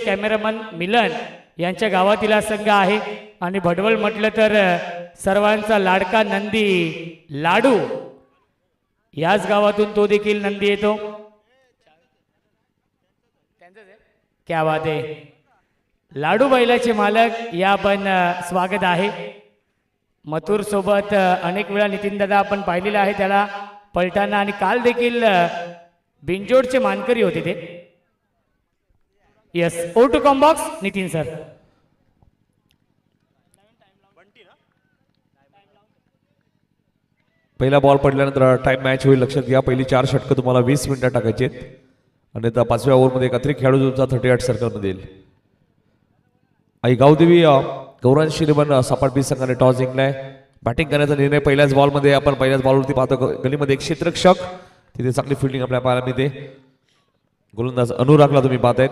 Cameraman मिलन यांच्या गावातील हा संघ आहे आणि भडवल म्हटलं तर सर्वांचा लाडका नंदी लाडू याच गावातून तो देखील नंदी येतो. क्या बात आहे. लाडू बैलाचे मालक या पण स्वागत आहे. मथुर सोबत अनेक वेळा नितीन दादा आपण पाहिलेला आहे त्याला पलटाना आणि काल देखील बिंजोडचे मानकरी होते ते. Yes oh to come box Nitin sir. पहिला बॉल पडल्यानंतर टाइम मॅच होईल. लक्षात घ्या पहिली 4 षटकं तुम्हाला 20 मिनिटं टाकायची आहेत आणि आता 5व्या ओव्हरमध्ये एक अतिरिक्त खेळाडू तुमचा 38 सर्कलमध्ये येईल. आई गावदेवी गौरांशी निबन सपाट बी संघाने टॉस जिंकलाय. बॅटिंग करण्याचा निर्णय पहिल्याच बॉलमध्ये आपण पहिल्याच बॉलवरती पाहतो. गलीमध्ये एक क्षेत्ररक्षक तिथे चांगली फिल्डिंग आपल्या पाहायला मिळते. गोलंदाज अनुरागला तुम्ही पाहतायत.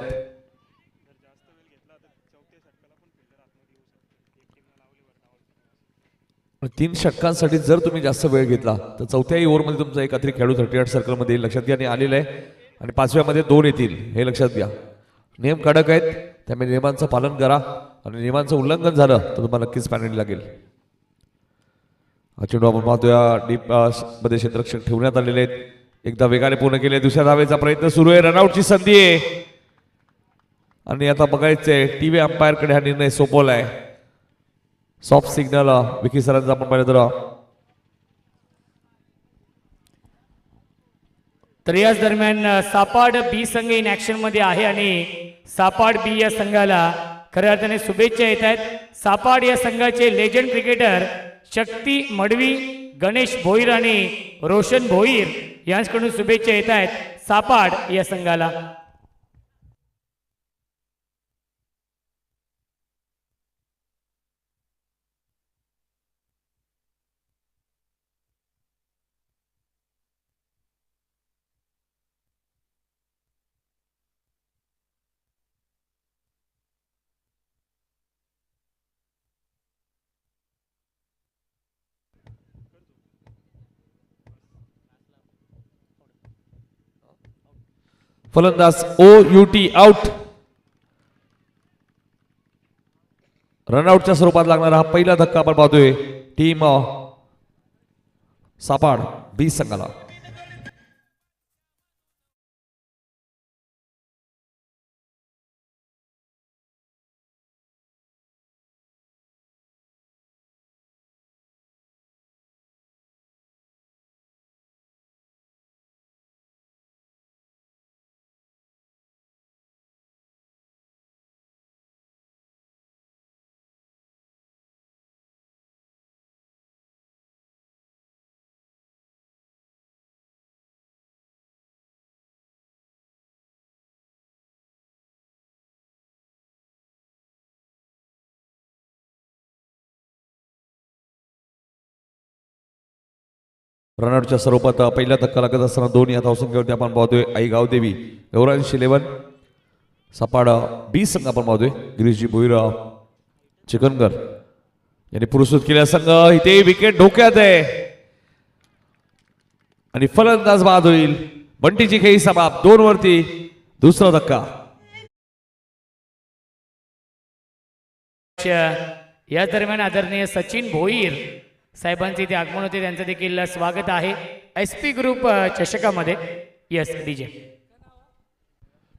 तीन षटकांसाठी जर तुम्ही जास्त वेळ घेतला तर चौथ्याही ओव्हरमध्ये तुमचा एक अतिरिक्त खेळाडू 38 सर्कलमध्ये येईल. लक्षात घ्या आणि आलेला आहे आणि 5व्यामध्ये 2 येतील हे लक्षात घ्या. नियम कडक आहेत त्यामुळे नियमांचं पालन करा आणि नियमांचं उल्लंघन झालं तर तुम्हाला नक्कीच पॅनल्टी लागेल. हा चेंडू आपण पाहतोय डीप मध्ये क्षेत्ररक्षक ठेवण्यात आलेले आहेत. एकदा वेगाने पूर्ण केले. दुसऱ्या धावेचा प्रयत्न सुरू आहे. रनआउटची संधी आहे आणि आता बघायचंय टीव्ही अंपायरकडे हा निर्णय सोपवलाय. सॉफ्ट सिग्नल विकी सरांचा आपण पाहिलं तर याच दरम्यान सापाड बी संघ इन ऍक्शन मध्ये आहे आणि सापाड बी या संघाला खऱ्या अर्थाने शुभेच्छा येत आहेत. सापाड या संघाचे लेजंड क्रिकेटर शक्ती मडवी, गणेश भोईर आणि रोशन भोईर यांच्याकडून शुभेच्छा येत आहेत सापाड या संघाला. फलंदाज OUT आउट. रनआउटच्या स्वरूपात लागणारा हा पहिला धक्का आपण पाहतोय टीम सापाड बी संघाला. रनआउटच्या स्वरूपात पहिला धक्का लागत असताना 2 या धावसंख्येवरती आपण पाहतोय आई गावदेवी गौरांशी 11 सपाड बी संघ आपण पाहतोय. गिरीशजी भोईर चिकनगर यांनी पुरस्कृत केलेला संघ इथे विकेट धोक्यात आहे आणि फलंदाज बाद होईल. बंटीची खेळी समाप्त. 2 वरती दुसरा धक्का. या दरम्यान आदरणीय सचिन भोईर साहेबांचे इथे आगमन होते त्यांचं देखील स्वागत आहे SP ग्रुप चषकामध्ये. यस डीजे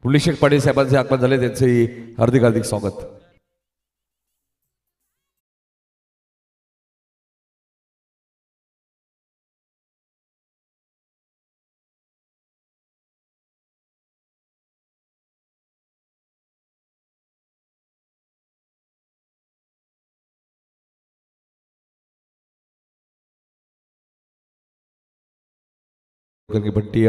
पुंडलिक पाटील साहेबांचे आगमन झाले त्यांचे हार्दिक हार्दिक स्वागत. बंटी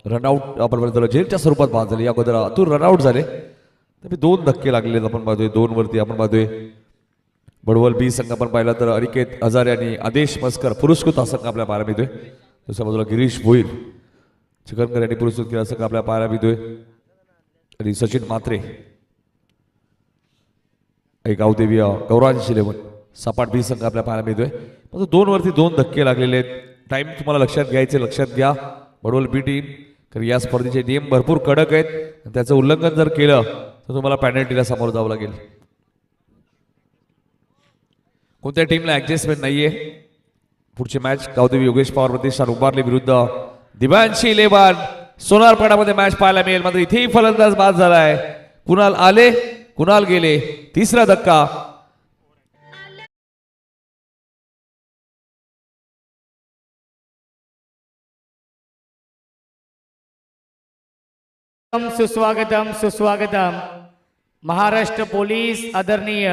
रनआउट आपण जेलच्या स्वरूपात बाद झाले. या अगोदर अतुर रनआउट झाले तर 2 धक्के लागलेले आपण पाहतोय. 2 वरती आपण पाहतोय बडवल बी संघ आपण पाहिला तर अनिकेत हजारे आणि आदेश मस्कर पुरस्कृत हा संघ आपल्या पाहायला मिळतोय. दुसऱ्या बाजूला गिरीश भोईर चिकनकर यांनी पुरस्कृत केला संघ आपल्या पाहायला मिळतोय आणि सचिन मात्रे गावदेवी गौरांशी 11 सपाट बी संघ आपल्या पाहायला मिळतोय. 2 वरती 2 धक्के लागलेले आहेत. टाइम तुम्हाला लक्षात घ्यायचे. लक्षात घ्या बडवल बी टीम कारण या स्पर्धेचे नियम भरपूर कडक आहेत. त्याचं उल्लंघन जर केलं तर तुम्हाला पॅनल्टीला सामोरं जावं लागेल. कोणत्या टीमला ऍडजस्टमेंट नाहीये. पुढची मॅच गावदेवी योगेश पवार प्रतिष्ठान उभारली विरुद्ध दिव्यांशी 11 सोनारपाडामध्ये मॅच पाहायला मिळेल. मात्र इथेही फलंदाज बाद झालाय. कुणाल आले कुणाल गेले. तिसरा धक्का. सुस्वागतम सुस्वागतम. महाराष्ट्र पोलीस आदरणीय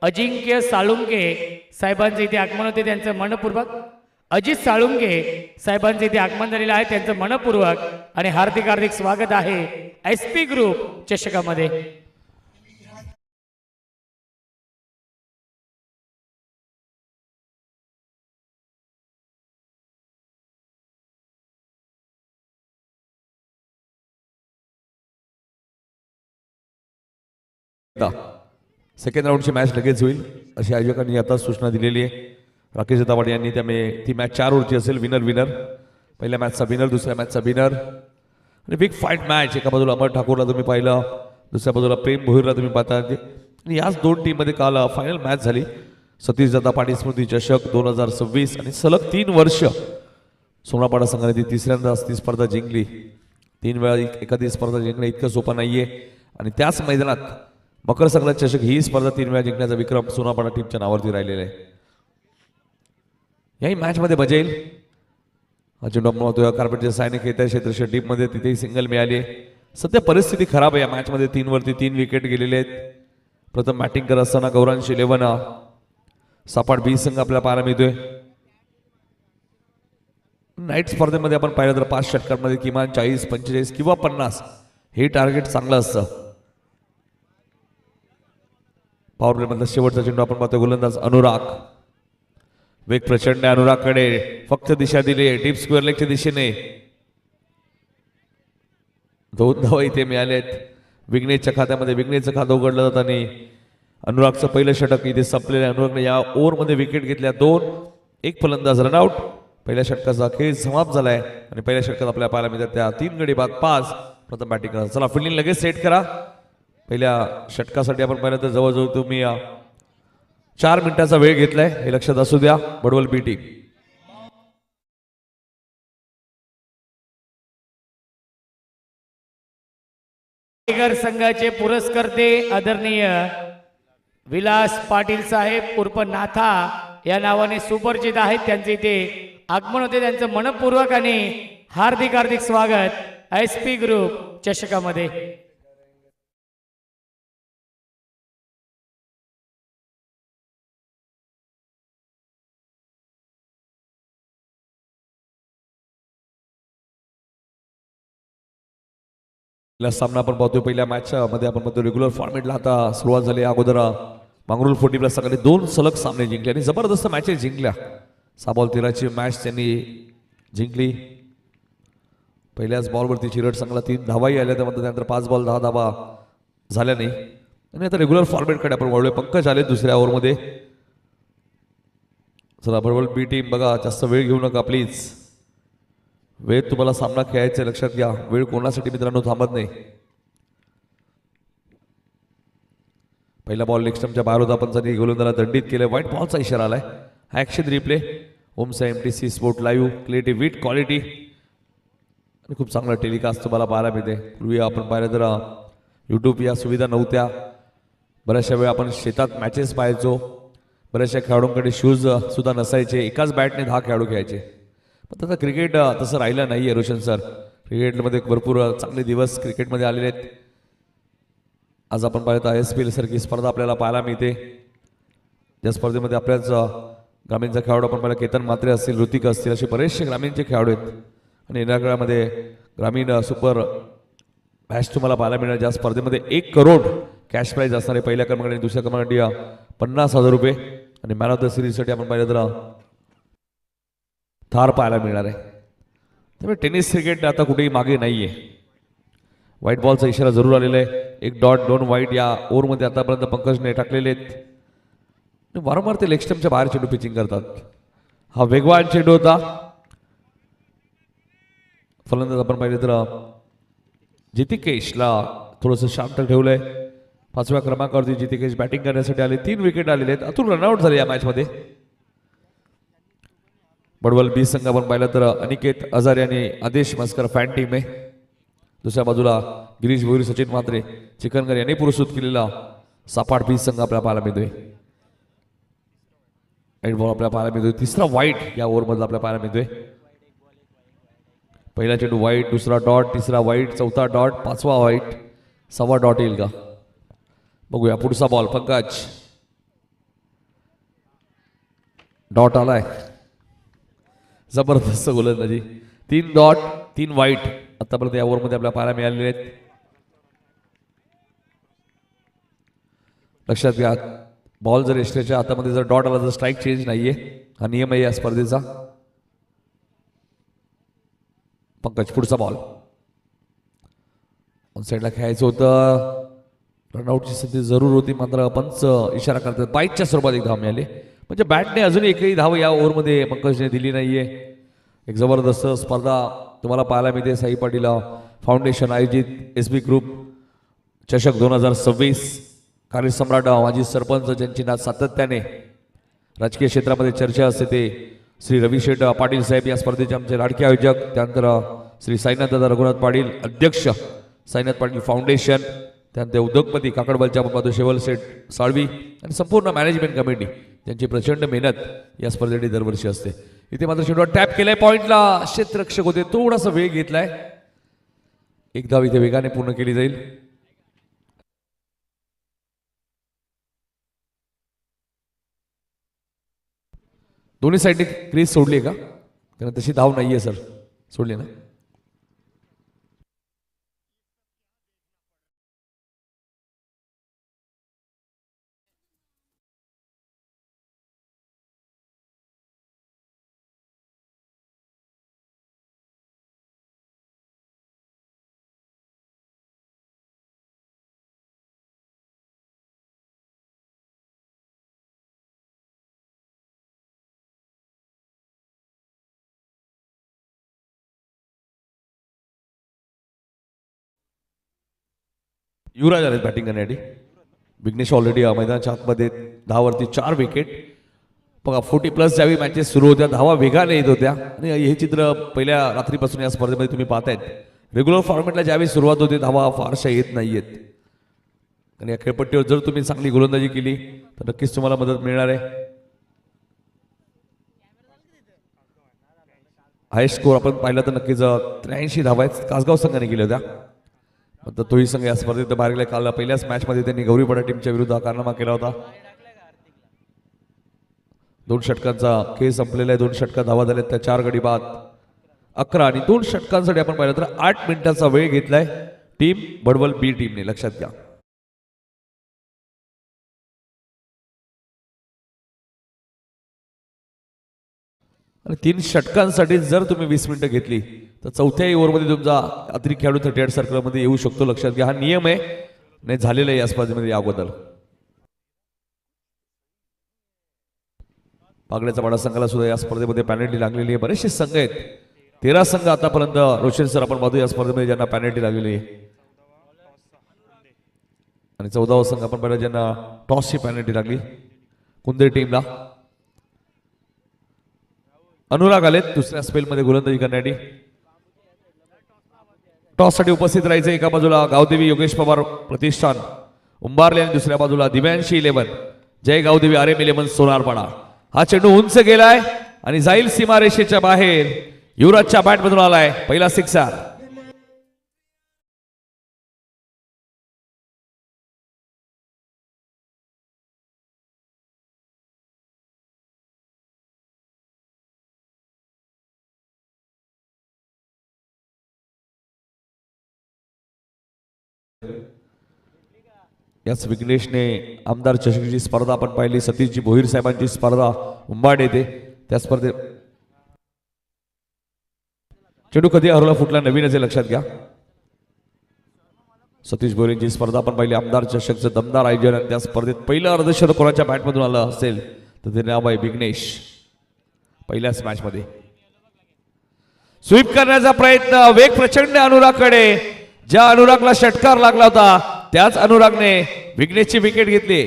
अजिंक्य साळुंके साहेबांचे इथे आगमन होते. त्यांचं मनपूर्वक अजित साळुंके साहेबांचे इथे आगमन झालेलं आहे. त्यांचं मनपूर्वक आणि हार्दिक हार्दिक स्वागत आहे SP ग्रुप चषकामध्ये. सेकंड राऊंडची मॅच लगेच होईल अशी आयोजकांनी आता सूचना दिलेली आहे. राकेश दावाडे यांनी त्यामुळे ती मॅच 4 ओव्हरची असेल. विनर पहिल्या मॅचचा विनर, दुसऱ्या मॅचचा विनर आणि बिग फाईट मॅच. एका बाजूला अमर ठाकूरला तुम्ही पाहिलं, दुसऱ्या बाजूला प्रेम भोईरला तुम्ही पाहता. आणि याच दोन टीममध्ये काल फायनल मॅच झाली. सतीश दादा पाटील स्मृती चषक 2026 आणि सलग 3 वर्ष सोनारपाडा संघाने ती तिसऱ्यांदाच ती स्पर्धा जिंकली. 3 वेळा एखादी स्पर्धा जिंकणं इतकं सोपं नाहीये. आणि त्याच मैदानात मकर संक्रांत चषक ही स्पर्धा 3 वेळा जिंकण्याचा विक्रम सोनारपाडा टीमच्या नावावरती राहिलेला आहे. याही मॅचमध्ये मजा येईल. अजून कार्पेटचे सायनिक येत आहे क्षेत्रक्षण टीममध्ये, तिथेही सिंगल मिळाली आहे. सध्या परिस्थिती खराब आहे या मॅचमध्ये. 3 वरती 3 विकेट गेलेले आहेत. प्रथम बॅटिंग करत असताना गौरांश 11 सापाड बी संघ आपल्याला पाहायला मिळतोय. नाईट स्पर्धेमध्ये आपण पाहिलं तर 5 षटकांमध्ये किमान 40, 45 किंवा 50 हे टार्गेट चांगलं असतं. पॉवर प्ले मधला शेवटचा चेंडू आपण पाहतो. गोलंदाज अनुराग. वेग प्रचंड अनुरागकडे. फक्त दिशा दिली डीप स्क्वेअर लेगच्या दिशेने. 2 धावा इथे मिळाले आहेत. विघ्नेशच्या खात्यामध्ये विघ्नेशचं खातं उघडलं जातं आणि अनुरागचं पहिलं षटक इथे संपलेलं आहे. अनुरागने या ओव्हरमध्ये विकेट घेतल्या 2. एक फलंदाज रनआउट. पहिल्या षटकाचा खेळ समाप्त झालाय आणि पहिल्या षटकात आपल्याला पाहायला मिळतात त्या 3 गडी बाद 5. प्रथम बॅटिंग करा. चला फिल्डिंग लगेच सेट करा. पहिल्या षटकासाठी आपण पाहिलं तर जवळजवळ तुम्ही 4 मिनिटाचा वेळ घेतलाय हे लक्षात असू द्या. बडवल बी टीम. टायगर संघाचे पुरस्कर्ते आदरणीय विलास पाटील साहेब उर्फ नाथा या नावाने सुपरिचित आहेत. त्यांचे इथे आगमन होते. त्यांचं मनपूर्वक आणि हार्दिक हार्दिक स्वागत SP ग्रुप चषकामध्ये. सामना आपण पाहतोय. पहिल्या मॅचच्या मध्ये आपण पाहतो रेग्युलर फॉर्मेटला आता सुरुवात झाली. अगोदर मांगरुळ 40 प्लस संघाने 2 सलग सामने जिंकले आणि जबरदस्त मॅचेस जिंकल्या. 6 बॉल 13ची मॅच त्यांनी जिंकली. पहिल्याच बॉलवरती चिरट संघाला 3 धावाही आल्या. त्यानंतर 5 बॉल 10 धावा झाल्या नाही. आणि आता रेग्युलर फॉर्मेटकडे आपण वळलोय. पंकज आले दुसऱ्या ओव्हरमध्ये. चला बरोबर बी टीम बघा, जास्त वेळ घेऊ नका प्लीज. वेळ तुम्हाला सामना खेळायचा लक्षात घ्या. वेळ कोणासाठी मित्रांनो थांबत नाही. पहिला बॉल लेग स्टंपच्या बाहेर होता. पंचांनी गोलंदाजाला दंडित केलं. व्हाईट बॉलचा इशारा आलाय. ऍक्शन रिप्ले ओमसा MTC sport live creative with quality आणि खूप चांगला टेलिकास्ट तुम्हाला पाहायला मिळते. पूर्वी आपण पाहिलं तर यूट्यूब या सुविधा नव्हत्या. बऱ्याचशा वेळ आपण शेतात मॅचेस पाहायचो. बऱ्याचशा खेळाडूंकडे शूज सुद्धा नसायचे. एकाच बॅटने 10 खेळाडू खेळायचे. पण आता क्रिकेट तसं राहिलं नाही आहे रोशन सर. क्रिकेटमध्ये भरपूर चांगले दिवस क्रिकेटमध्ये आलेले आहेत. आज आपण पाहिलं तर ISPL सारखी स्पर्धा आपल्याला पाहायला मिळते. या स्पर्धेमध्ये आपल्याच ग्रामीणचा खेळाडू आपण पाहिलं केतन म्हात्रे असतील, ऋतिक असतील, असे बरेचसे ग्रामीणचे खेळाडू आहेत. आणि येणाऱ्या काळामध्ये ग्रामीण सुपर मॅच तुम्हाला पाहायला मिळणार. ज्या स्पर्धेमध्ये 1 करोड कॅश प्राईज असणारे पहिल्या क्रमांकाने, दुसऱ्या क्रमांकाने 50,000 रुपये आणि मॅन ऑफ द सिरीजसाठी आपण पाहिलं तर थार पाहायला मिळणार आहे. त्यामुळे टेनिस क्रिकेट आता कुठेही मागे नाहीये. व्हाईट बॉलचा इशारा जरूर आलेला आहे. 1 डॉट 2 वाईट या ओव्हरमध्ये आतापर्यंत पंकजने टाकलेले आहेत. वारंवार ते लेग स्टंपच्या बाहेर चेंडू पिचिंग करतात. हा वेगवान चेंडू होता. फलंदाज आपण पाहिले तर जितिकेशला थोडंसं शांत ठेवलंय. 5व्या क्रमांकावरती जितेश बॅटिंग करण्यासाठी आले. 3 विकेट आलेले आहेत. अतुल रनआउट झाले या मॅच मध्ये. बडवल बी संघ आपण पाहिलं तर अनिकेत आजारी आणि आदेश मस्कर फॅन टीम आहे. दुसऱ्या बाजूला गिरीश भोईर, सचिन म्हात्रे, चिकनगर यांनी पुरस्कृत केलेला सापाड बी संघ आपल्याला पाहायला मिळतोय. एट बॉल आपल्याला पाहायला मिळतोय. तिसरा वाईट या ओव्हर मधला आपल्याला पाहायला मिळतोय. पहिला चेंडू वाईट, दुसरा डॉट, तिसरा वाईट, चौथा डॉट, 5वा वाईट, 6वा डॉट येईल का बघूया. पुढचा बॉल पंकज, डॉट आलाय. जबरदस्त गोलंदाजी. 3 डॉट 3 वाईट आतापर्यंत या ओव्हरमध्ये आपल्याला पाहायला मिळालेले आहेत. लक्षात घ्या, बॉल जर एस्ट्रेच्या हातामध्ये जर डॉट आला तर स्ट्राईक चेंज नाहीये. हा नियम आहे या स्पर्धेचा. पंकज पुढचा बॉल ऑन साईडला खेळायचं होतं. रनआउटची संधी जरूर होती, मात्र पंच इशारा करतात बाईटच्या स्वरूपात एक धाव मिळाली. म्हणजे बॅटने अजून एकही धाव या ओव्हरमध्ये पंकजने दिली नाहीये. एक जबरदस्त स्पर्धा तुम्हाला पाहायला मिळते. साई पाटील फाउंडेशन आयोजित एसबी ग्रुप चषक 2026. कार्यसम्राट माजी सरपंच ज्यांची ना सातत्याने राजकीय क्षेत्रामध्ये चर्चा असते ते श्री रविशेठ पाटील साहेब या स्पर्धेचे आमचे लाडके आयोजक. त्यानंतर श्री साईनाथ दादा रघुनाथ पाटील अध्यक्ष साईनाथ पाटील फाउंडेशन. त्यानंतर उद्योगपती काकडबलच्या बाबा शेवल सेठ साळवी आणि संपूर्ण मॅनेजमेंट कमिटी त्यांची प्रचंड मेहनत या स्पर्धेसाठी दरवर्षी असते. इथे मात्र शेवट टॅप केलाय. पॉइंटला क्षेत्ररक्षक होते, थोडासा वेग घेतलाय. एक धाव इथे वेगाने पूर्ण केली जाईल. दोन्ही साईडने क्रीज सोडली आहे का? कारण तशी धाव नाहीये सर. सोडली ना? युवराज आले बॅटिंग करण्यासाठी. विघ्नेश ऑलरेडी मैदानाच्या आतमध्ये 10 वरती 4 विकेट. बघा 40+ ज्यावेळी मॅचेस सुरू होत्या धावा वेगाने येत होत्या. आणि हे चित्र पहिल्या रात्रीपासून या स्पर्धेमध्ये तुम्ही पाहतायत. रेग्युलर फॉर्मॅटला ज्यावेळी सुरुवात होते धावा फारशा येत नाहीयेत. आणि या खेळपट्टीवर जर तुम्ही चांगली गोलंदाजी केली तर नक्कीच तुम्हाला मदत मिळणार आहे. हायस्ट स्कोर आपण पाहिला तर नक्कीच 83 धावा आहेत कासगाव संघाने केल्या होत्या. मात्र तोही संघ या स्पर्धेत बाहेर गेला. काल पहिल्याच मॅच मध्ये त्यांनी गौरीपाडा टीमच्या विरुद्ध कारनामा केला होता. 2 षटकांचा खेळ संपलेला आहे. 2 षटका धावा झाल्यात त्या 4 गडी बाद 11 आणि 2 षटकांसाठी आपण पाहिलं तर 8 मिनिटांचा वेळ घेतलाय टीम बडवल बी टीमने. लक्षात घ्या. आणि 3 षटकांसाठी जर तुम्ही 20 मिनिटं घेतली तर चौथ्याही ओव्हरमध्ये तुमचा अतिरिक्त खेळाडू 38 सर्कलमध्ये येऊ शकतो. लक्षात घ्या. हा नियम आहे, नाही झालेला आहे या स्पर्धेमध्ये याबद्दल. पागड्याचा वाडा संघाला सुद्धा या स्पर्धेमध्ये पॅनल्टी लागलेली आहे. बरेचसे संघ आहेत. 13 संघ आतापर्यंत रोशन सर आपण पाहतो या स्पर्धेमध्ये ज्यांना पॅनल्टी लागलेली आहे. आणि 14वा संघ आपण पाहिलं ज्यांना टॉसची पॅनल्टी लागली. कुंदे टीमला अनुराग आलेत दुसऱ्या स्पेलमध्ये गोलंदाजी करण्यासाठी. टॉससाठी उपस्थित राहायचं. एका बाजूला गावदेवी योगेश पवार प्रतिष्ठान उंबारले आणि दुसऱ्या बाजूला दिव्यांशी 11 जय गावदेवी आरएम 11 सोनारपाडा. हा चेंडू उंच गेलाय आणि जाईल सीमारेषेच्या बाहेर. युवराजच्या बॅट मधून आलाय पहिला सिक्सर. याच विघ्नेशने आमदार चषकची स्पर्धा आपण पाहिली. सतीशजी भोईर साहेबांची स्पर्धा उंबाड येते. त्या स्पर्धेत चेंडू कधी हरवला फुटला नवीन असे लक्षात घ्या. सतीश भोईरची स्पर्धा आपण पाहिली. आमदार चषकचं दमदार आयोजन. आणि त्या स्पर्धेत पहिलं अर्धशतक कोणाच्या बॅटमधून आलं असेल तर ते नाव आहे विघ्नेश. पहिल्याच मॅच मध्ये स्वीप करण्याचा प्रयत्न. वेग प्रचंड अनुरागकडे. ज्या अनुरागला षटकार लागला होता त्याच अनुरागने विघ्नेशची विकेट घेतली.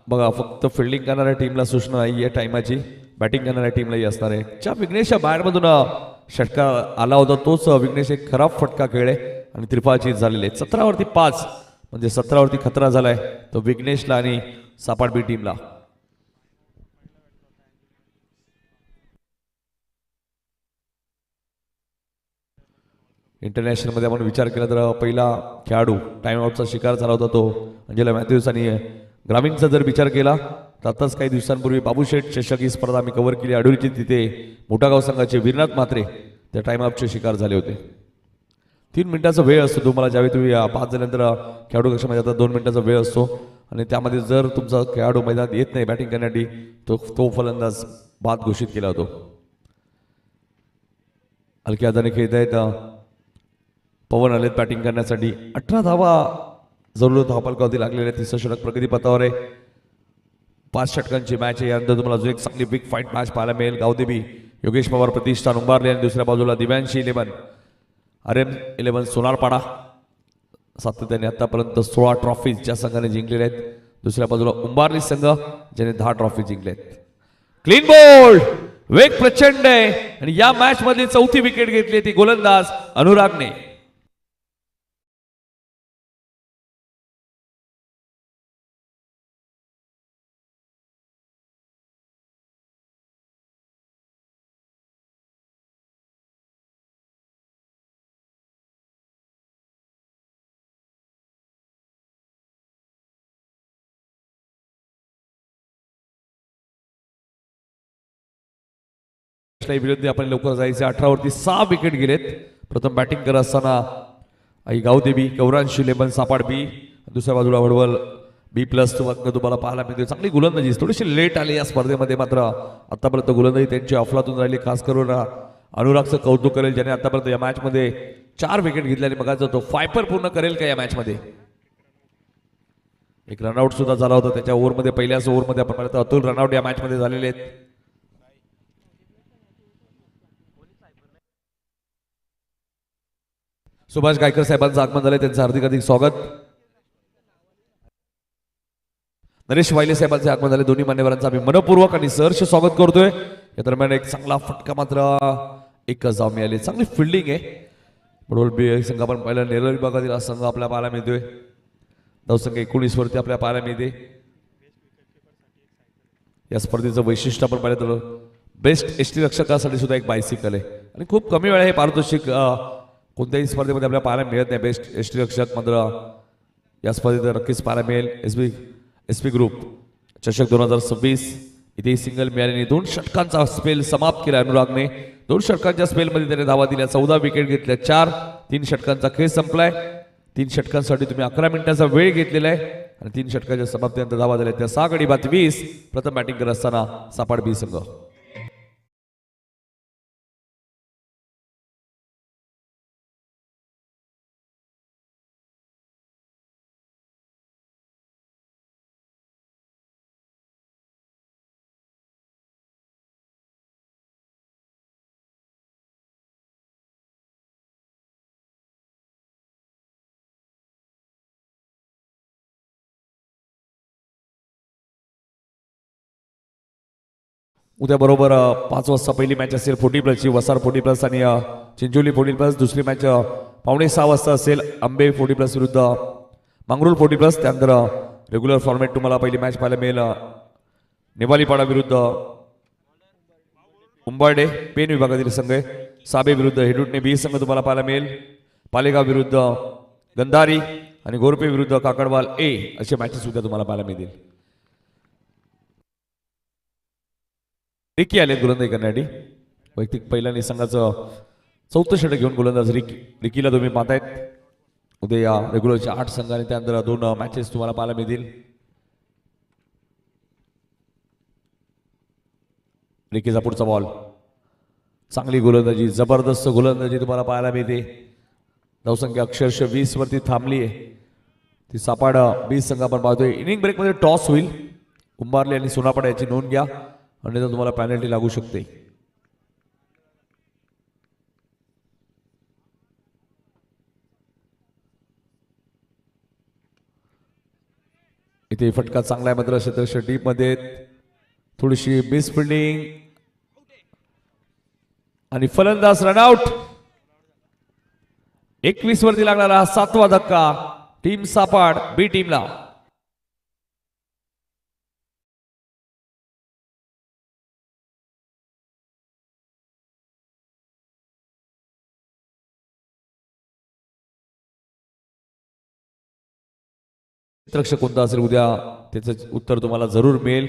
बघा फक्त फिल्डिंग करणाऱ्या टीमला सूचना नाही आहे टाइमाची, बॅटिंग करणाऱ्या टीमलाही असणार आहे. ज्या विघ्नेशच्या बाहेरमधून षटका आला होता तोच विघ्नेश एक खराब फटका खेळले आणि त्रिफळाची झालेले 17वरती 5 म्हणजे 17वरती खतरा झालाय तो विघ्नेशला आणि सापाड बी टीमला. इंटरनॅशनल मध्ये आपण विचार केला तर पहिला खेळाडू टाइम आउटचा शिकार झाला होता तो अंजेला मॅथ्यूज आणि ग्रामीणचा जर विचार केला तर आताच काही दिवसांपूर्वी बाबूशेठ चषक ही स्पर्धा आम्ही कव्हर केली आडुरीची, तिथे मोठागाव संघाचे वीरनाथ म्हात्रे त्या टाइम आउटचे शिकार झाले होते. 3 मिनिटाचा वेळ असतो तुम्हाला, ज्यावेळी तुम्ही 5 झाल्यानंतर खेळाडू कक्षामध्ये आता 2 मिनिटाचा वेळ असतो आणि त्यामध्ये जर तुमचा खेळाडू मैदानात येत नाही बॅटिंग करण्यासाठी तो फलंदाज बाद घोषित केला होतो. हलक्या हाताने खेळत आहेत पवन आलेत बॅटिंग करण्यासाठी. 18 धावा जरूर धावफलकावरती लागलेले. तिसरं षटक प्रगती पथावर आहे. 5 षटकांची मॅच आहे. यानंतर तुम्हाला अजून एक चांगली बिग फाईट मॅच पाहायला मिळेल. गावदेवी योगेश पवार प्रतिष्ठान उंबारले आणि दुसऱ्या बाजूला दिव्यांशी 11 RM11 सोनारपाडा. सातत्याने आतापर्यंत 16 ट्रॉफीज ज्या संघाने जिंकलेल्या आहेत. दुसऱ्या बाजूला उंबारली संघ ज्याने 10 ट्रॉफी जिंकल्या आहेत. क्लीन बोल्ड, वेग प्रचंड आहे आणि या मॅच मध्ये 4थी विकेट घेतली ती गोलंदाज अनुरागने. विरुद्ध आपण लवकर जायचे. 18वरती 6 विकेट गेलेत. प्रथम बॅटिंग करत असताना आई गावदेवी कौरांशी 11 सापाड बी, दुसऱ्या बाजूला वडवल B+ तुम्हाला पाहायला मिळते. चांगली गोलंदाजी थोडीशी लेट आली या स्पर्धेमध्ये, मात्र आतापर्यंत गोलंदाजी त्यांची अफलातून राहिली. खास करून अनुरागचं कौतुक करेल ज्याने आतापर्यंत या मॅच मध्ये 4 विकेट घेतल्या आणि बघायचं तो फायपर पूर्ण करेल का या मॅच मध्ये. एक रनआउट सुद्धा झाला होता त्याच्या ओव्हरमध्ये. पहिल्याच ओव्हरमध्ये आपण पाहिलं अतुल रनआउट या मॅच मध्ये झालेले आहेत. सुभाष गायकर साहेबांचं आगमन झालंय, त्यांचं हार्दिक हार्दिक स्वागत. नरेश वायले साहेबांचे आगमन झाले. दोन्ही मान्यवरांचं आम्ही मनपूर्वक आणि सहर्ष स्वागत करतोय. या दरम्यान एक चांगला फटका मात्र एकच धाव मिळाली. चांगली फिल्डिंग आहे. बरोबर बी संघ आपण पाहिलं नेरळ विभागातील हा संघ आपल्या पाहायला मिळतोय. धावसंख्या 19 वरती आपल्या पाहायला मिळते. या स्पर्धेचं वैशिष्ट्य आपण पाहिलं तर बेस्ट एसटी रक्षकासाठी सुद्धा एक बायसिकल आहे आणि खूप कमी वेळा हे पारितोषिक कोणत्याही स्पर्धेमध्ये आपल्याला पाहायला मिळत नाही. बेस्ट एसटी रक्षक मात्र या स्पर्धेत नक्कीच पाहायला मिळेल. एसपी ग्रुप चषक 2026 इथे सिंगल मिळाल्याने 2 षटकांचा स्पेल समाप्त केला अनुरागने. 2 षटकांच्या स्पेलमध्ये त्याने धावा दिल्या, 14 विकेट घेतल्या, 3 षटकांचा खेळ संपलाय. 3 षटकांसाठी तुम्ही 11 मिनिटांचा वेळ घेतलेला आहे आणि 3 षटकांच्या समाप्तीनंतर धावा दिल्या त्या 6 गडी बाद 20. प्रथम बॅटिंग करत असताना सापाड बी संघ. उद्या बरोबर 5 वाजता पहिली मॅच असेल 40+ची, वसार 40+ आणि चिंचोली 40+. दुसरी मॅच 5:45 वाजता असेल आंबे 40+ विरुद्ध मंगरूळ 40+. त्यानंतर रेग्युलर फॉर्मॅट तुम्हाला पहिली मॅच पाहायला मिळेल नेवालीपाडा विरुद्ध उंबाडे पेन विभागातील संघ आहे. साबे विरुद्ध हेडुटणे बी संघ तुम्हाला पाहायला मिळेल. पालेगाव विरुद्ध गंधारी आणि गोरपे विरुद्ध काकडवाल ए असे मॅचेस सुद्धा तुम्हाला पाहायला मिळतील. रिकी आले गोलंदाजी करण्यासाठी. वैयक्तिक पहिल्या संघाचं चौथं षटक घेऊन गोलंदाज रिकीला तुम्ही पाहतायत. उद्या या रेग्युलरच्या 8 संघ आणि त्यानंतर 2 मॅचेस तुम्हाला पाहायला मिळतील. रिकीचा पुढचा बॉल, चांगली गोलंदाजी, जबरदस्त गोलंदाजी तुम्हाला पाहायला मिळते. धावसंख्या अक्षरशः 20 वरती थांबली आहे. ती सापाड 20 संघ आपण पाहतोय. इनिंग ब्रेकमध्ये टॉस होईल. कुंभारले आणि सोनापाडा याची नोंद घ्या, अन्यथा तुम्हाला पॅनल्टी लागू शकते. इथे फटका चांगला आहे मात्र क्षेत्र डीप मध्ये थोडीशी मिस फिल्डिंग आणि फलंदाज रनआउट. 21 वरती लागणारा 7वा धक्का टीम सापाड बी टीमला. रक्षक कोणता असेल उद्या त्याचं उत्तर तुम्हाला जरूर मिळेल.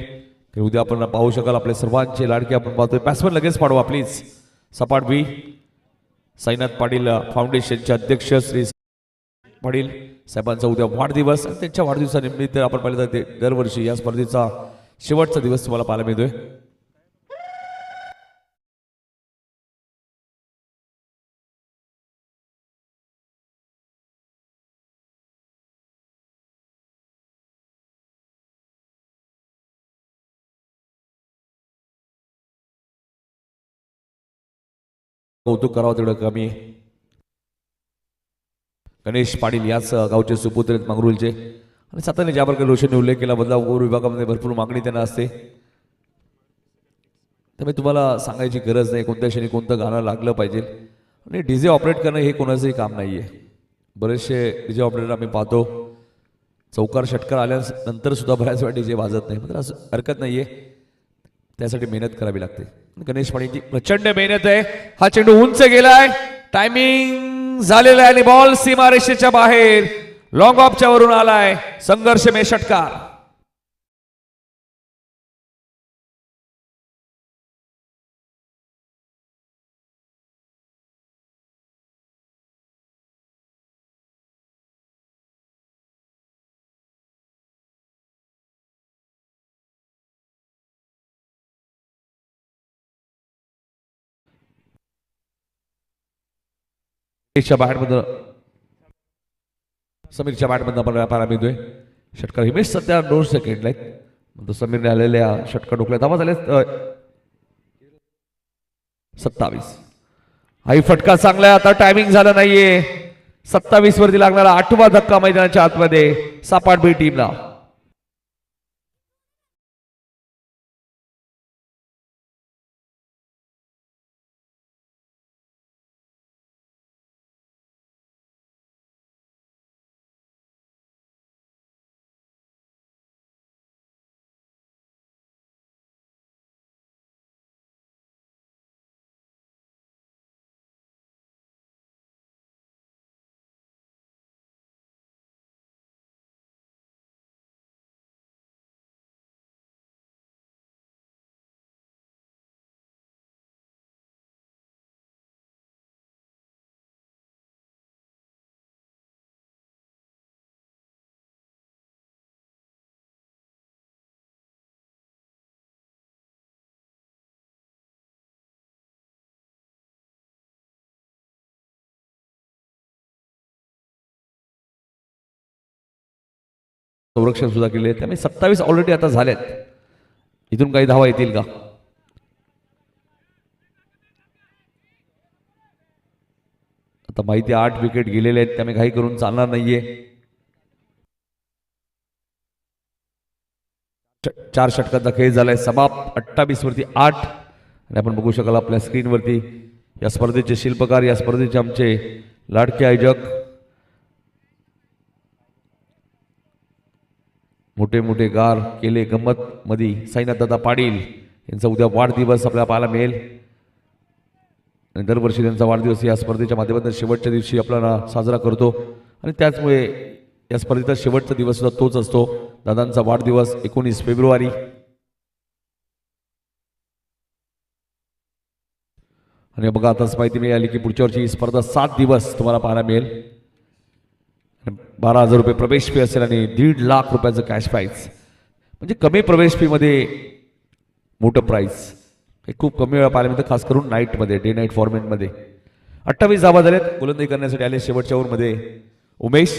उद्या आपण पाहू शकाल आपले सर्वांचे लाडके आपण पाहतोय. बॅट्समन लगेच पाडवा प्लीज. सपाट बी साईनाथ पाटील फाउंडेशनचे अध्यक्ष श्री पाटील साहेबांचा उद्या वाढदिवस आणि त्यांच्या वाढदिवसानिमित्त आपण पाहिलं तर दरवर्षी या स्पर्धेचा शेवटचा दिवस तुम्हाला पाहायला मिळतोय. कौतुक करावं तेवढं कमी आहे. गणेश पाटील याच गावचे सुपुत्र आहेत मंगरुळचे आणि साताने ज्या प्रकारे लोशनने उल्लेख केला बदलापूर विभागामध्ये भरपूर मागणी त्यांना असते. त्यामुळे तुम्हाला सांगायची गरज नाही कोणत्या क्षणी कोणतं गाणं लागलं पाहिजे. आणि डीजे ऑपरेट करणं हे कोणाचंही काम नाही आहे. बरेचसे डीजे ऑपरेटर आम्ही पाहतो चौकार षटकार आल्यानंतर सुद्धा बऱ्याच वेळा डीजे वाजत नाही. मात्र असं हरकत नाही आहे, त्यासाठी मेहनत करावी लागते. गणेश पाटीलची प्रचंड मेहनत आहे. हा चेंडू उंच गेलाय, टायमिंग झालेला आहे आणि बॉल सीमारेषेच्या बाहेर लॉंग ऑफच्या वरून आलाय. संघर्षमय षटकार. समीरच्या बॅटमधून आपण व्यापारा मिळतोय. षटकार हिमेश सध्या 2 सेकंड आहेत. समीरने आलेल्या षटकार डोकल्या धावा झाले 27. हाही फटका चांगला आहे. आता टायमिंग झालं नाहीये. 27 वरती लागणारा 8वा धक्का मैदानाच्या आतमध्ये सापाड बी टीमला. संरक्षण सुद्धा केले. त्यामुळे 27 ऑलरेडी आता झालेत. इथून काही धावा येतील का? आता माहिती 8 विकेट गेलेले आहेत, त्यामुळे काही करून चालणार नाहीये. 4 षटकांचा खेळ झालाय समाप्त. 28 वरती 8 आणि आपण बघू शकाल आपल्या स्क्रीनवरती या स्पर्धेचे शिल्पकार, या स्पर्धेचे आमचे लाडके आयोजक, मोठे मोठे गार केले गंमत मध्ये साईनाथ दादा पाटील यांचा उद्या वाढदिवस आपल्याला पाहायला मिळेल. आणि दरवर्षी त्यांचा वाढदिवस या स्पर्धेच्या माध्यमातून शेवटच्या दिवशी आपल्याला साजरा करतो आणि त्याचमुळे या स्पर्धेचा शेवटचा दिवस सुद्धा तोच असतो. दादांचा वाढदिवस 19 फेब्रुवारी. आणि बघा आताच माहिती मिळाली की पुढच्या वर्षी ही स्पर्धा 7 दिवस तुम्हाला पाहायला मिळेल. 12,000 रुपये प्रवेश फी असेल आणि 1.5 लाख रुपयाचं कॅश प्राईज. म्हणजे कमी प्रवेश फीमध्ये मोठं प्राईज हे खूप कमी वेळा पाहायला मिळतं, खास करून नाईटमध्ये, डे नाईट फॉर्मॅटमध्ये. 28 धावा झाल्यात. गोलंदाजी करण्यासाठी आले शेवटच्या ओव्हरमध्ये उमेश.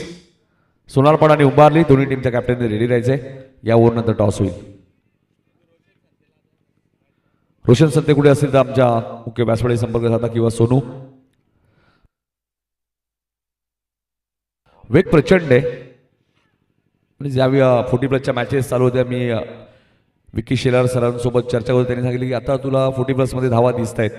सोनारपाडा आणि उंबारली दोन्ही टीमच्या कॅप्टनने रेडी राहायचंय. या ओव्हरनंतर टॉस होईल. रोशन सत्ते कुठे असेल तर आमच्या मुख्य व्यासपीठाशी संपर्क साधा किंवा सोनू. वेग प्रचंड आहे. म्हणजे ज्यावेळी 40+ मॅचेस चालू होत्या मी विकी शेलार सरांसोबत चर्चा करतो. त्यांनी सांगितलं की आता तुला 40+ मध्ये धावा दिसत आहेत.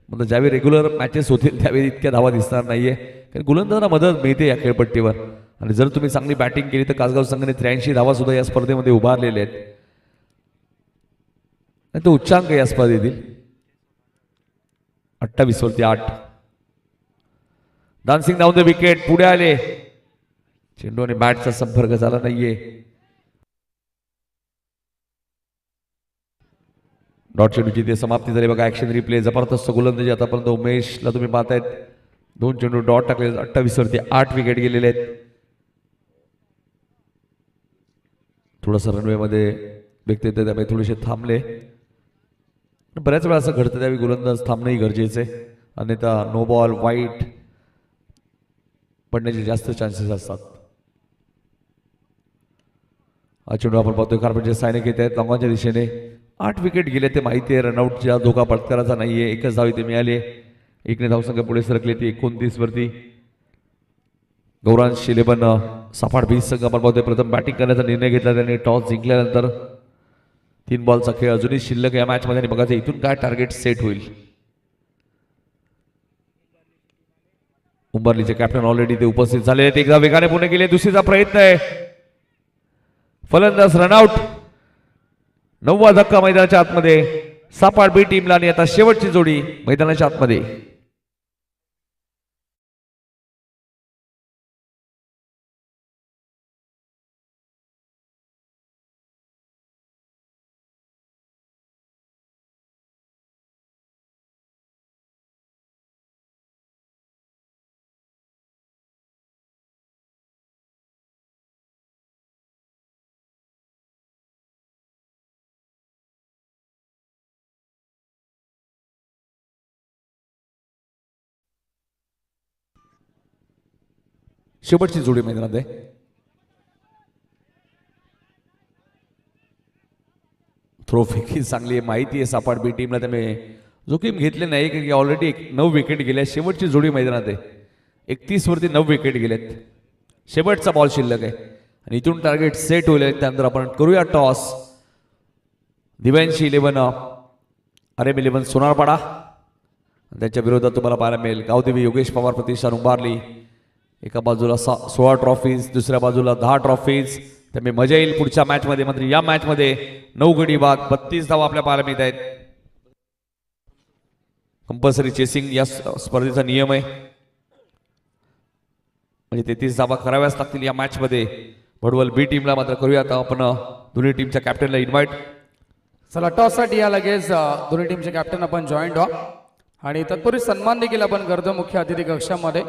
म्हणजे ज्यावेळी रेग्युलर मॅचेस होतील त्यावेळी इतक्या धावा दिसणार नाहीये, कारण गोलंदाजांना मदत मिळते या खेळपट्टीवर. आणि जर तुम्ही चांगली बॅटिंग केली तर कासगाव संघाने 83 धावा सुद्धा या स्पर्धेमध्ये उभारलेले आहेत. आणि तो उच्चांक या स्पर्धेतील 28 वरती 8. Dancing down the wicket. पुढे आले. चेंडू आणि बॅटचा संपर्क झाला नाहीये. डॉट चेंडूची ते समाप्ती झाली. बघा ऍक्शन रिप्ले. जबरदस्त गोलंदाजी आतापर्यंत उमेशला तुम्ही पाहतायत. 2 चेंडू डॉट टाकले. 28 वरती 8 विकेट गेलेले आहेत. थोडंसं रनवेमध्ये व्यक्त येते त्यामुळे थोडेसे थांबले. बऱ्याच वेळा असं घडतं त्यावेळी गोलंदाज थांबणंही गरजेचं आहे, अन्यथा नो बॉल वाईट पडण्याचे जास्त चान्सेस असतात. हा चेंडू आपण पाहतोय कार्पेटचे सायनिक येत आहेत लॉंगाच्या दिशेने. 8 विकेट गेले ते माहिती आहे. रनआउटचा धोका पत्करायचा नाहीये. एकच धाव इथे मिळाली. 1ने धावसंख्या पुढे सरकले ती 29 वरती. गौरांश 11 सापाड 20 संघ आपण पाहतोय प्रथम बॅटिंग करण्याचा निर्णय घेतला त्यांनी टॉस जिंकल्यानंतर. 3 बॉलचा खेळ अजूनही शिल्लक या मॅच मध्ये आणि बघायचं इथून काय टार्गेट सेट होईल. उंबरलीचे कॅप्टन ऑलरेडी ते उपस्थित झाले आहेत. एकदा वेगाने पुणे गेले. दुसरीचा प्रयत्न आहे. फलंदाज रनआउट. 9वा धक्का मैदानाच्या आतमध्ये. सापाड बी टीमला आणि आता शेवटची जोडी मैदानाच्या आतमध्ये. शेवटची जोडी मैदानात आहे. थ्रो फेकी चांगली आहे. माहिती आहे सापाड बी टीमला त्यामुळे जोखीम घेतले नाही की ऑलरेडी 9 विकेट गेल्या. शेवटची जोडी मैदानात आहे. 31 वरती 9 विकेट गेलेत. शेवटचा बॉल शिल्लक आहे आणि इथून टार्गेट सेट होईल. त्यानंतर आपण करूया टॉस. दिव्यांशी 11 RM 11 सोनारपाडा. त्यांच्या विरोधात तुम्हाला पाहायला मिळेल गावदेवी योगेश पवार प्रतिष्ठान उंबारली. एका बाजूला 16 ट्रॉफीज, दुसऱ्या बाजूला 10 ट्रॉफीज. त्यामुळे मजा येईल पुढच्या मॅच मध्ये. मात्र या मॅच मध्ये 9 गडी बाद 32 धावा आपल्या पाहायला मिळत आहेत. कंपल्सरी चेसिंग या स्पर्धेचा नियम आहे. म्हणजे 33 धावा कराव्याच लागतील या मॅच मध्ये. भडवल बी टीमला मात्र करूया आता आपण दोन्ही टीमच्या कॅप्टनला इन्व्हाइट. चला टॉस साठी या लगेच दोन्ही टीमचे कॅप्टन आपण जॉईंट व्हा आणि तत्पूर्वी सन्मान देखील आपण करतो मुख्य अतिथी कक्षामध्ये.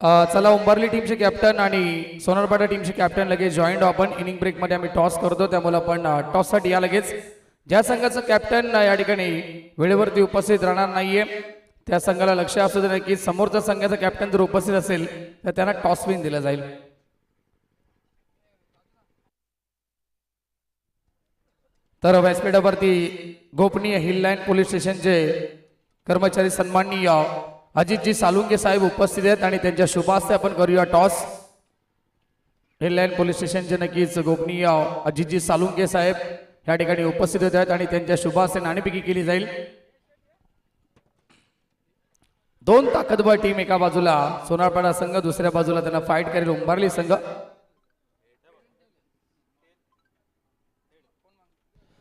चला उंबरली टीमचे कॅप्टन आणि सोनारपाडा टीमचे कॅप्टन लगेच जॉईंट व्हा आपण. इनिंग ब्रेक मध्ये आम्ही टॉस करतो त्यामुळे आपण टॉस साठी या लगेच. ज्या संघाचं कॅप्टन या ठिकाणी वेळेवरती उपस्थित राहणार नाहीये त्या संघाला लक्ष असू दे की समोरच्या संघाचा कॅप्टन जर उपस्थित असेल तर त्यांना टॉस विन दिला जाईल. तर व्यासपीठावरती गोपनीय हिल लाईन पोलीस स्टेशनचे कर्मचारी सन्माननीय अजितजी सालुंगे साहेब उपस्थित आहेत आणि त्यांच्या शुभ हस्ते आपण करूया टॉस. हिल लाईन पोलीस स्टेशनचे नक्कीच गोपनीय अजितजी सालुंगे साहेब या ठिकाणी उपस्थित होत आहेत आणि त्यांच्या शुभ हस्ते नाणेफेकी केली जाईल. 2 ताकदवर टीम एका बाजूला सोनारपाडा संघ, दुसऱ्या बाजूला त्यांना फाईट करेल उंबारली संघ.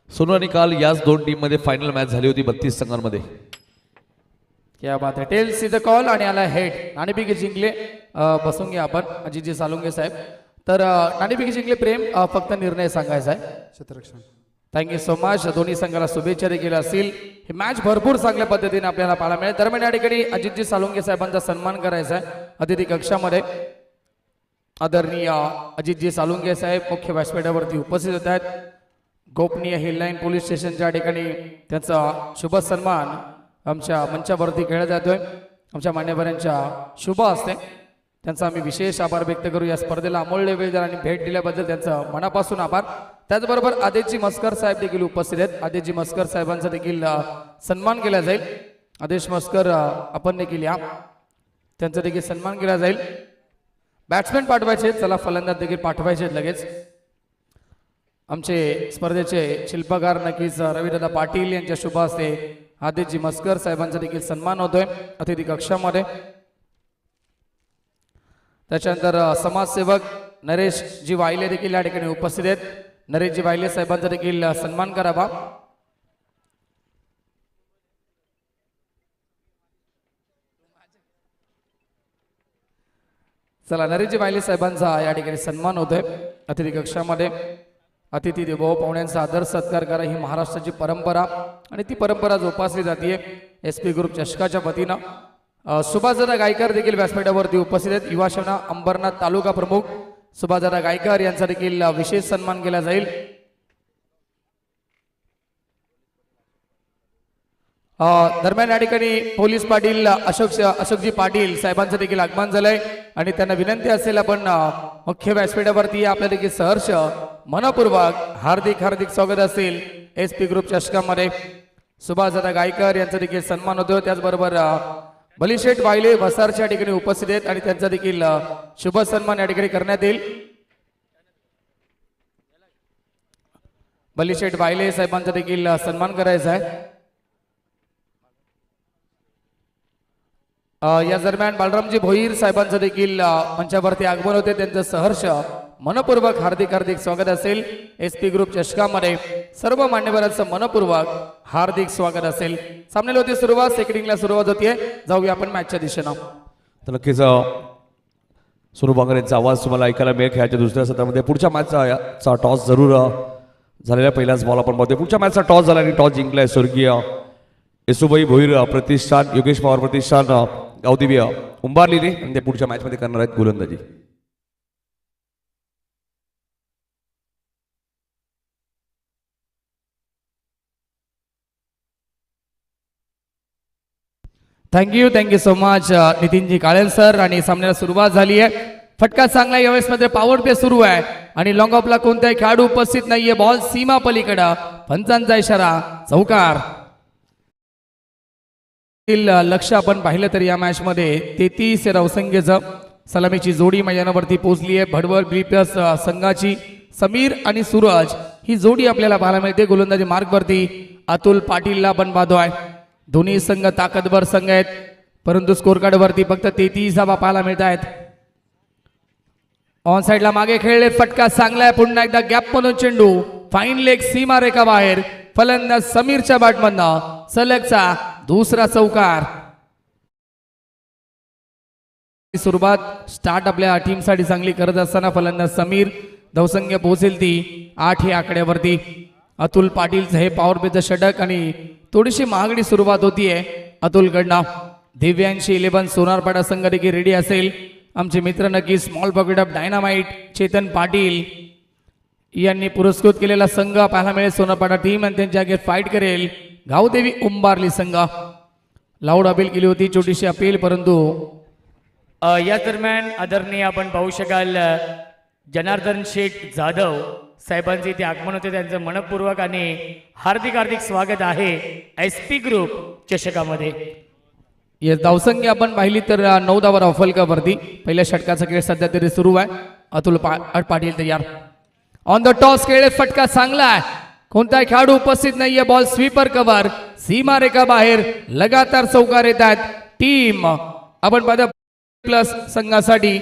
सोनू आणि काल याच 2 टीम मध्ये फायनल मॅच झाली होती 32 संघांमध्ये. क्या बात आहे. टेल सी द कॉल आणि आला हेड. नाणेफेकी जिंकले. बसून घ्या आपण अजितजी सालुंगे साहेब. तर नाणेफेकी जिंकले. प्रेम फक्त निर्णय सांगायचा आहे. क्षेत्ररक्षण थँक्यू सो मच. दोन्ही संघाला शुभेच्छा देखील असतील. ही मॅच भरपूर चांगल्या पद्धतीने आपल्याला पाहायला मिळेल. दरम्यान या ठिकाणी अजितजी सालुंके साहेबांचा सन्मान करायचा आहे अतिथी कक्षामध्ये. आदरणीय अजितजी सालुंके साहेब मुख्य व्यासपीठावरती उपस्थित होत आहेत. गोपनीय हिल लाईन पोलीस स्टेशनच्या ठिकाणी त्यांचा शुभ सन्मान आमच्या मंचावरती केला जातोय. आमच्या मान्यवरांच्या शुभ असते त्यांचा आम्ही विशेष आभार व्यक्त करू. या स्पर्धेला अमूल्य वेळ दिला आणि भेट दिल्याबद्दल त्यांचं मनापासून आभार. त्याचबरोबर आदेशजी मस्कर साहेब देखील उपस्थित आहेत. आदेशजी मस्कर साहेबांचा देखील सन्मान केला जाईल. आदेश मस्कर आपण देखील या, त्यांचा देखील सन्मान केला जाईल. बॅट्समॅन पाठवायचे, चला फलंदाज देखील पाठवायचे लगेच. आमचे स्पर्धेचे शिल्पकार नक्कीच रविदादा पाटील यांच्या शुभ हस्ते आदेशजी मस्कर साहेबांचा देखील सन्मान होतोय अतिथी कक्षामध्ये. त्याच्यानंतर समाजसेवक नरेशजी वायले देखील या ठिकाणी उपस्थित आहेत. नरेशजी वायले साहेबांचा देखील सन्मान करावा. चला, नरेशजी वायले साहेबांचा या ठिकाणी सन्मान होतोय अतिथी कक्षामध्ये. अतिथी देवो पाहुण्यांचा आदर सत्कार करा ही महाराष्ट्राची परंपरा आणि ती परंपरा जोपासली जाते. SP ग्रुप चषकाच्या वतीनं सुभाषदादा गायकर देखील व्यासपीठावरती उपस्थित आहेत. युवा सेना अंबरनाथ तालुका प्रमुख सुभाषदादा गायकर यांचा देखील विशेष सन्मान केला जाईल. दरम्यान या ठिकाणी पोलीस पाटील अशोकजी पाटील साहेबांचं देखील आगमन झालंय आणि त्यांना विनंती असेल आपण मुख्य व्यासपीठावरती आपल्या देखील सहर्ष मनपूर्वक हार्दिक हार्दिक स्वागत असेल. SP ग्रुप चषकामध्ये सुभाषदादा गायकर यांचा देखील सन्मान होतो. त्याचबरोबर बलिशेठ वायले वसारच्या ठिकाणी उपस्थित आहेत आणि त्यांचा देखील शुभ सन्मान या ठिकाणी करण्यात येईल. बलिशेठ वायले साहेबांचा देखील सन्मान करायचा आहे. या दरम्यान बालरामजी भोईर साहेबांचं देखील मंचावरती आगमन होते. त्यांचं सहर्ष मनपूर्वक हार्दिक हार्दिक स्वागत असेल. SP ग्रुप चषकामध्ये सर्व मान्यवरांचं मनपूर्वक हार्दिक स्वागत असेल. सामन्याला होती सुरुवात, सेकंडिंगला सुरुवात होतीये. जाऊया आपण मॅचच्या दिशेनं. तर नक्कीच सोनू बांगर यांचा आवाज तुम्हाला ऐकायला मिळेल खेळाच्या दुसऱ्या सत्रामध्ये. पुढच्या मॅचचा टॉस जरूर झालेला पहिलाच बॉल आपण पाहतोय. पुढच्या मॅचचा टॉस झाला आणि टॉस जिंकलाय स्वर्गीय येसुबाई भोईर प्रतिष्ठान, योगेश पवार प्रतिष्ठान गावदेवी उंबारलीने आणि ते पुढच्या मॅचमध्ये करणार आहेत गोलंदाजी. Thank you so much Nitinji काळेल sir. आणि सामन्याला सुरुवात झाली आहे. फटका चांगला यावेळेस मध्ये पॉवर प्ले सुरू आहे आणि लॉंग ऑफला कोणताही खेळाडू उपस्थित नाहीये. बॉल सीमा पलीकडे, पंचांचा इशारा, चौकार. लक्ष आपण पाहिलं तर या मॅच मध्ये 33 रवसंख्येचं सलामीची जोडी मैदानावरती पोहोचली आहे. भडवल ब्लिप्लस संघाची समीर आणि सूरज ही जोडी आपल्याला पाहायला मिळते. गोलंदाजी मार्गवरती अतुल पाटीलला आपण पाहतोय. दोन्ही संघ ताकदवर संघ आहेत, परंतु स्कोर कार्ड वरती फक्त 33 धावा पाहायला मिळत आहेत. ऑन साइडला मागे खेळले, फटका चांगला आहे. पुन्हा एकदा गॅप मधून चेंडू, फाईन लेग सीमा रेखा बाहेर. फलंदाज समीरच्या बॅटमधनं सलगचा दुसरा चौकार. सुरुवात स्टार्ट आपल्या टीमसाठी चांगली करत असताना फलंदाज समीर धावसंख्या पोहोचेल ती 8 या आकड्यावरती. अतुल पाटीलचं हे पॉवर प्लेचं षटक आणि थोडीशी महागडी सुरुवात होतीये अतुलकडनं. दिव्यांशी 11 सोनारपाडा संघ देखील रेडी असेल. आमचे मित्र नक्की small pocket of dynamite Chetan Patil यांनी पुरस्कृत केलेला संघ पाहायला मिळेल. सोनारपाडा टीम आणि त्यांच्या आगे फाईट करेल गावदेवी उंबारली संघ. लाऊड अपील केली होती, छोटीशी अपील, परंतु या दरम्यान आदरणीय आपण पाहू शकाल जनार्दन शेठ जाधव साहेबांचे इथे आगमन होते. त्यांचं मनपूर्वक आणि हार्दिक हार्दिक स्वागत आहे SP ग्रुप चषकामध्ये. या धावसंख्या आपण पाहिली तर 9 धावा ऑफलकावरती. पहिल्या षटकाचा खेळ सध्या तरी सुरू आहे. अतुल पाटील तयार. ऑन द टॉस खेळ, फटका चांगला आहे. कोणताही खेळाडू उपस्थित नाहीये. बॉल स्वीपर कव्हर, सीमा रेखा बाहेर. लगातार चौकार येत आहेत. टीम आपण पाहता प्लस संघासाठी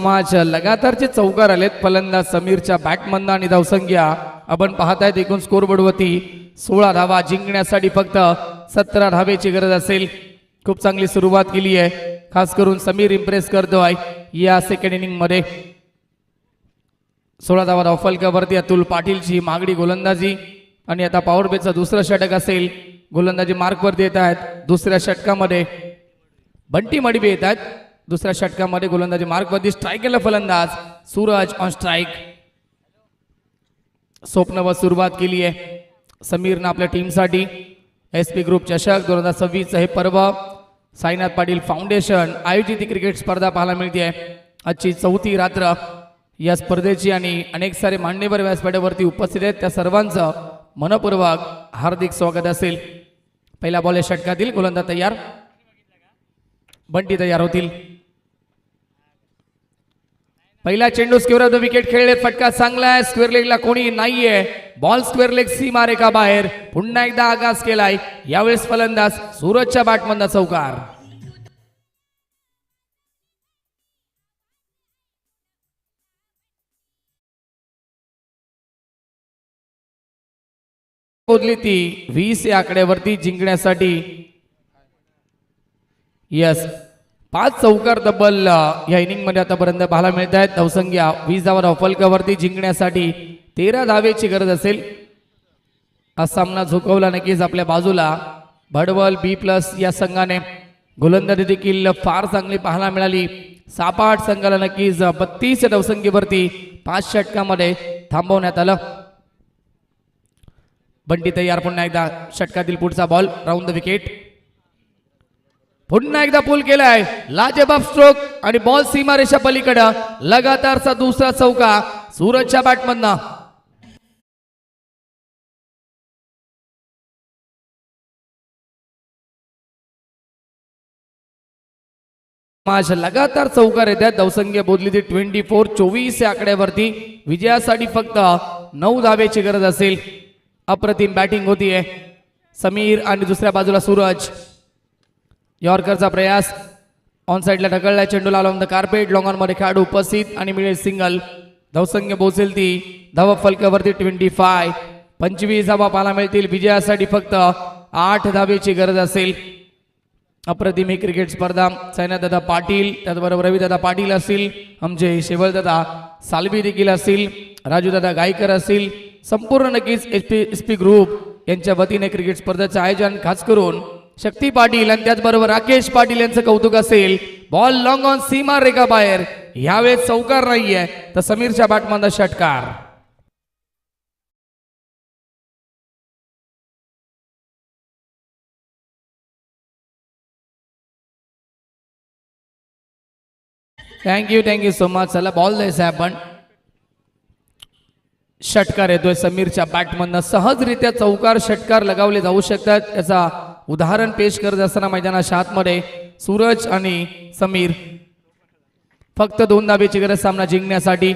मॅच लगातारचे चौकार आलेत. फलंदाज समीरच्या बॅटमधनं आणि धावसंख्या आपण पाहतायत एकूण स्कोर बोर्डवरती 16 धावा. जिंकण्यासाठी फक्त 17 धावेची गरज असेल. खूप चांगली सुरुवात केली आहे. खास करून समीर इम्प्रेस करतोय या सेकंड इनिंग मध्ये. 16 धावा धावफलकावरती अतुल पाटीलची मागडी गोलंदाजी आणि आता पॉवर प्लेचं दुसरं षटक असेल. गोलंदाजी मार्कवरती येत आहेत. दुसऱ्या षटकामध्ये बंटी मडबी येत आहेत. दुसऱ्या षटकामध्ये गोलंदाजी मार्कवरती स्ट्राईकला फलंदाज सूरज ऑन स्ट्राईक. स्वप्नवत सुरुवात केली आहे समीरनं आपल्या टीमसाठी. SP ग्रुप चषक 2026 हे पर्व साईनाथ पाटील फाउंडेशन आयोजित ही क्रिकेट स्पर्धा पाहायला मिळते. आजची 4थी रात्र या स्पर्धेची आणि अनेक सारे मान्यवर व्यासपीठावरती उपस्थित आहेत. त्या सर्वांचं मनपूर्वक हार्दिक स्वागत असेल. पहिला बॉल या षटकातील. गोलंदाज तयार. बंटी तयार होतील. पहिला चेंडू स्क्वेअर ऑफ द विकेट खेळले. फटका चांगला आहे. स्क्वेअर लेगला कोणी नाहीये. बॉल स्क्वेअर लेग सीमा रेखा बाहेर. पुन्हा एकदा आगास केलाय. यावेळेस फलंदाज सूरजच्या बॅटमधला चौकार. पोहोचली ती 20 या आकड्यावरती जिंकण्यासाठी. यस 5 चौकार तब्बल या इनिंग मध्ये आतापर्यंत पाहायला मिळत आहेत. धावसंख्या 20 धावा धावफलकावरती जिंकण्यासाठी 13 धावेची गरज असेल. हा सामना झुकवला नक्कीच आपल्या बाजूला. भडवल B+ या संघाने गोलंदाजी देखील फार चांगली पाहायला मिळाली. सापाट संघाला नक्कीच 32 धावसंख्येवरती 5 षटकामध्ये थांबवण्यात आलं. बंटी तयार. पुन्हा एकदा षटकातील पुढचा बॉल राऊंड द विकेट. पुन्हा एकदा पूल केलाय. लाजवाब स्ट्रोक आणि बॉल सीमारेषा पलीकडे. लगातारचा दुसरा चौका सूरजच्या बॅटमधनं. मॅच लगातार चौकार येतात. धावसंख्या बोलली ती 24 या आकड्यावरती. विजयासाठी फक्त 9 धावेची गरज असेल. अप्रतिम बॅटिंग होतीये समीर आणि दुसऱ्या बाजूला सूरज. यॉर्करचा प्रयास ऑन साइडला ढकलला. चेंडूला on the carpet. Long on मध्ये खेळाडू उपस्थित आणि मिळेल सिंगल. धावसंख्या पोहोचेल ती धावा फलकावरती 25. 25 धावा पाहायला मिळतील. विजयासाठी फक्त 8 धावेची गरज असेल. अप्रतिम ही क्रिकेट स्पर्धा. साईनाथदादा पाटील त्याचबरोबर रविदादा पाटील असतील. आमचे शेवलदादा सालवी देखील असतील. राजूदादा गायकर असतील. संपूर्ण नक्कीच SP ग्रुप यांच्या वतीने क्रिकेट स्पर्धेचं आयोजन खास करून शक्ती पाटील आणि त्याचबरोबर राकेश पाटील यांचं कौतुक असेल. बॉल लॉंग ऑन सीमा रेखा बाहेर. यावेळेस चौकार नाहीये तर समीरच्या बॅटमधला षटकार. Thank you so much. चला बॉल द्यायचा आपण. षटकार येतोय समीरच्या बॅटमधनं. सहजरित्या चौकार षटकार लगावले जाऊ शकतात. याचा उदाहरण पेश करत असताना मैदानाच्या आतमध्ये सूरज आणि समीर. फक्त 2 धावेची गरज सामना जिंकण्यासाठी.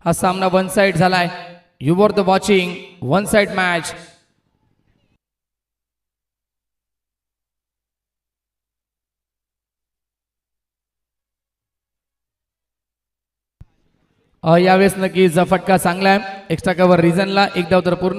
हा सामना 1 साइड झालाय. You are the watching 1 side match. यावेळेस नक्कीच फटका चांगला आहे. एक्स्ट्रा कव्हर रिझनला एक धाव तर पूर्ण